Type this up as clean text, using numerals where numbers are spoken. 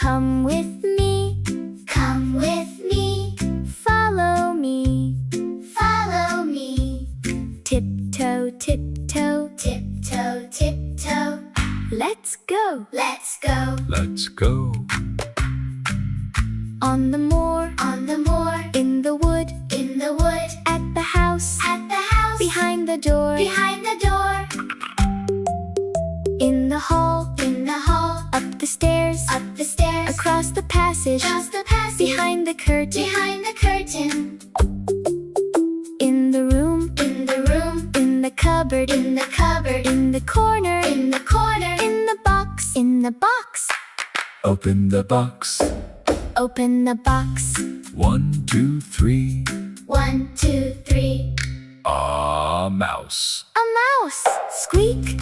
Come with me, Come with me, follow me. follow me. Tiptoe, tiptoe, Tiptoe, tiptoe, let's go. let's go. Let's go. On the moor, On the moor, in the wood, in the wood, at the house, at the house, behind the door, behind the door, in the hall, in the hall, up the stairs, up the stairs, across the passage, across the passage, behind the curtain, behind the curtain, in the room, in the room, in the cupboard, in the cupboard, in the corner, in the corner, in the box, in the box. Open the box. Open the box. 1, 2, 3. 1, 2, 3. A mouse. A mouse. Squeak,